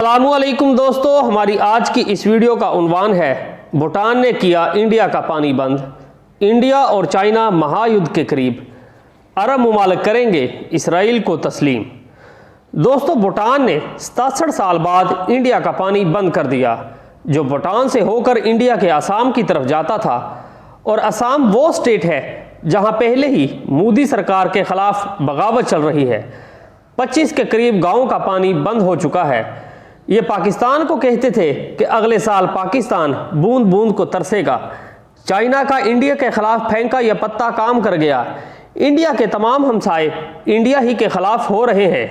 अस्सलामुअलैकुम दोस्तों, हमारी आज की इस वीडियो का उन्वान है भूटान ने किया इंडिया का पानी बंद, इंडिया और चाइना महायुद्ध के करीब, अरब मुमालिक करेंगे इसराइल को तस्लीम। दोस्तों, भूटान ने 67 साल बाद इंडिया का पानी बंद कर दिया, जो भूटान से होकर इंडिया के असम की तरफ जाता था। और असम वो स्टेट है जहां पहले ही मोदी सरकार के खिलाफ बगावत चल रही है। 25 के करीब गाँवों का पानी बंद हो चुका है। ये पाकिस्तान को कहते थे कि अगले साल पाकिस्तान बूंद बूंद को तरसेगा। चाइना का इंडिया के खिलाफ फेंका यह पत्ता काम कर गया। इंडिया के तमाम हमसाए इंडिया ही के खिलाफ हो रहे हैं।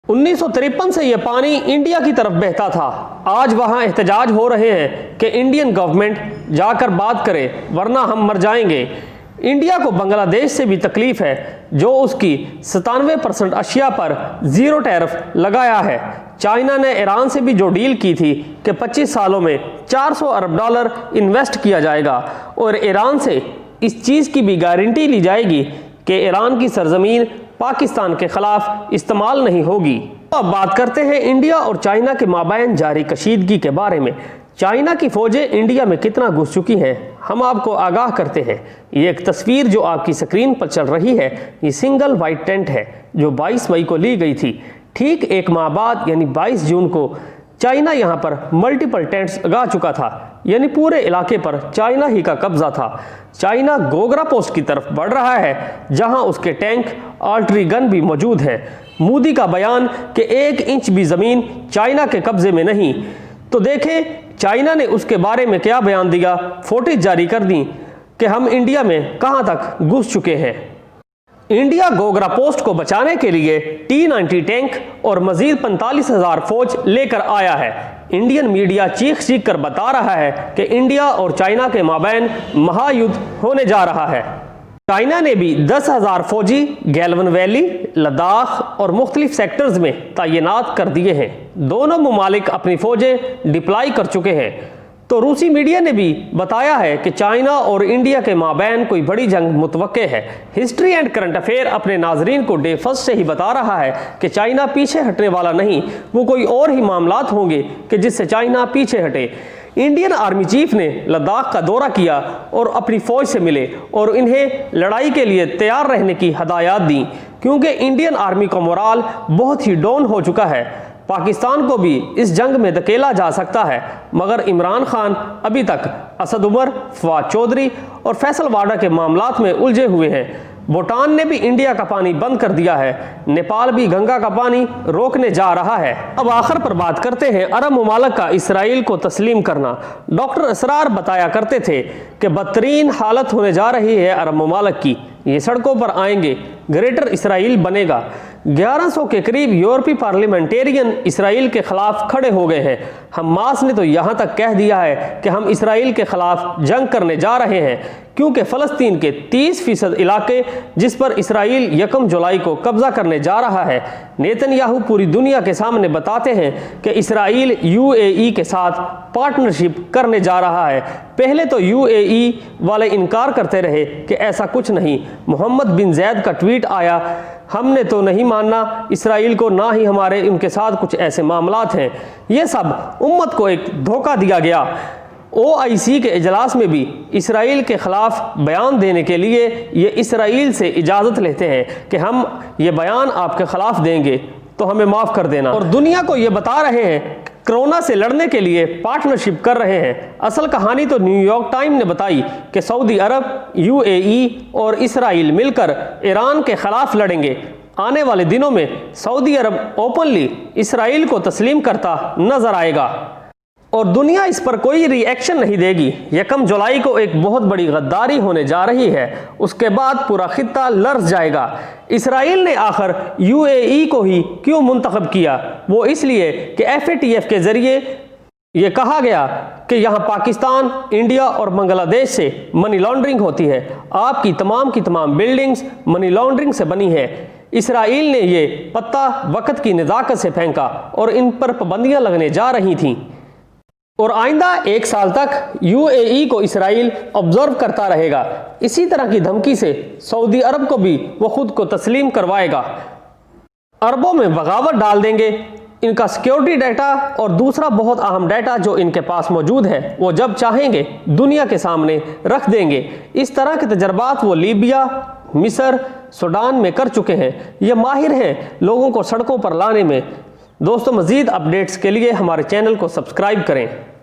1953 से यह पानी इंडिया की तरफ बहता था। आज वहां एहतजाज हो रहे हैं कि इंडियन गवर्नमेंट जाकर बात करे वरना हम मर जाएंगे। इंडिया को बांग्लादेश से भी तकलीफ है, जो उसकी 97% अशिया पर जीरो टैरिफ लगाया है। चाइना ने ईरान से भी जो डील की थी कि 25 सालों में $400 अरब इन्वेस्ट किया जाएगा और ईरान से इस चीज़ की भी गारंटी ली जाएगी कि ईरान की सरजमीन पाकिस्तान के खिलाफ इस्तेमाल नहीं होगी। तो अब बात करते हैं इंडिया और चाइना के माबैन जारी कशीदगी के बारे में। चाइना की फौजें इंडिया में कितना घुस चुकी हैं, हम आपको आगाह करते हैं। ये एक तस्वीर जो आपकी स्क्रीन पर चल रही है, ये सिंगल वाइट टेंट है जो 22 मई को ली गई थी। ठीक एक माह बाद यानी 22 जून को चाइना यहाँ पर मल्टीपल टेंट्स लगा चुका था, यानी पूरे इलाके पर चाइना ही का कब्जा था। चाइना गोगरा पोस्ट की तरफ बढ़ रहा है, जहां उसके टैंक आर्टिलरी गन भी मौजूद हैं। मोदी का बयान कि 1 इंच भी ज़मीन चाइना के कब्जे में नहीं। तो देखें चाइना ने उसके बारे में क्या बयान दिया। फोटेज जारी कर दी कि हम इंडिया में कहां तक घुस चुके हैं। इंडिया गोगरा पोस्ट को बचाने के लिए T-90 टैंक और मजीद 45,000 फौज लेकर आया है। इंडियन मीडिया चीख कर बता रहा है कि इंडिया और चाइना के माबैन महायुद्ध होने जा रहा है। चाइना ने भी 10,000 फौजी गैल्वन वैली, लद्दाख और मुख्तलिफ सेक्टर्स में तैनात कर दिए हैं। दोनों ममालिक अपनी फौजें डिप्लॉय कर चुके हैं। तो रूसी मीडिया ने भी बताया है कि चाइना और इंडिया के माबैन कोई बड़ी जंग मुतवक्के है। हिस्ट्री एंड करंट अफेयर अपने नाजरीन को डे फर्स्ट से ही बता रहा है कि चाइना पीछे हटने वाला नहीं, वो कोई और ही मामलात होंगे कि जिससे चाइना पीछे हटे। इंडियन आर्मी चीफ ने लद्दाख का दौरा किया और अपनी फौज से मिले और इन्हें लड़ाई के लिए तैयार रहने की हदायत दी, क्योंकि इंडियन आर्मी का मोराल बहुत ही डाउन हो चुका है। पाकिस्तान को भी इस जंग में धकेला जा सकता है, मगर इमरान खान अभी तक असद उमर, फवाद चौधरी और फैसल वाडा के मामलात में उलझे हुए हैं। भूटान ने भी इंडिया का पानी बंद कर दिया है। नेपाल भी गंगा का पानी रोकने जा रहा है। अब आखिर पर बात करते हैं अरब मुमालिक का इसराइल को तस्लीम करना। डॉक्टर असरार बताया करते थे कि बदतरीन हालत होने जा रही है अरब मुमालिक की। ये सड़कों पर आएंगे, ग्रेटर इसराइल बनेगा। 1100 के करीब यूरोपीय पार्लियामेंटेरियन इसराइल के खिलाफ खड़े हो गए हैं। हमास ने तो यहाँ तक कह दिया है कि हम इसराइल के खिलाफ जंग करने जा रहे हैं, क्योंकि फ़लस्तीन के 30% इलाके जिस पर इसराइल 1 जुलाई को कब्जा करने जा रहा है। नेतन्याहू पूरी दुनिया के सामने बताते हैं कि इसराइल UAE के साथ पार्टनरशिप करने जा रहा है। पहले तो UAE वाले इनकार करते रहे कि ऐसा कुछ नहीं। मोहम्मद बिन ज़ैद का ट्वीट आया, हमने तो नहीं मानना इसराइल को, ना ही हमारे उनके साथ कुछ ऐसे मामलात हैं। ये सब उम्मत को एक धोखा दिया गया। OIC के इजलास में भी इसराइल के खिलाफ बयान देने के लिए ये इसराइल से इजाज़त लेते हैं कि हम ये बयान आपके खिलाफ देंगे तो हमें माफ़ कर देना। और दुनिया को ये बता रहे हैं कोरोना से लड़ने के लिए पार्टनरशिप कर रहे हैं। असल कहानी तो न्यूयॉर्क टाइम ने बताई कि सऊदी अरब, UAE और इसराइल मिलकर ईरान के खिलाफ लड़ेंगे। आने वाले दिनों में सऊदी अरब ओपनली इसराइल को तस्लीम करता नजर आएगा और दुनिया इस पर कोई रिएक्शन नहीं देगी। 1 जुलाई को एक बहुत बड़ी गद्दारी होने जा रही है, उसके बाद पूरा खित्ता लर्ज जाएगा। इसराइल ने आखिर UAE को ही क्यों मुंतखब किया? वो इसलिए कि FATF के जरिए ये कहा गया कि यहाँ पाकिस्तान, इंडिया और बांग्लादेश से मनी लॉन्ड्रिंग होती है। आपकी की तमाम बिल्डिंग्स मनी लॉन्ड्रिंग से बनी है। इसराइल ने ये पत्ता वक्त की नज़ाकत से फेंका और इन पर पाबंदियाँ लगने जा रही थीं। और आइंदा 1 साल तक UAE को इसराइल ऑब्जर्व करता रहेगा। इसी तरह की धमकी से सऊदी अरब को भी वो खुद को तस्लीम करवाएगा। अरबों में बगावत डाल देंगे इनका सिक्योरिटी डाटा और दूसरा बहुत अहम डाटा जो इनके पास मौजूद है वो जब चाहेंगे दुनिया के सामने रख देंगे। इस तरह के तजर्बात वो लीबिया, मिस्र, सूडान में कर चुके हैं। ये माहिर हैं लोगों को सड़कों पर लाने में। दोस्तों, मज़ीद अपडेट्स के लिए हमारे चैनल को सब्सक्राइब करें।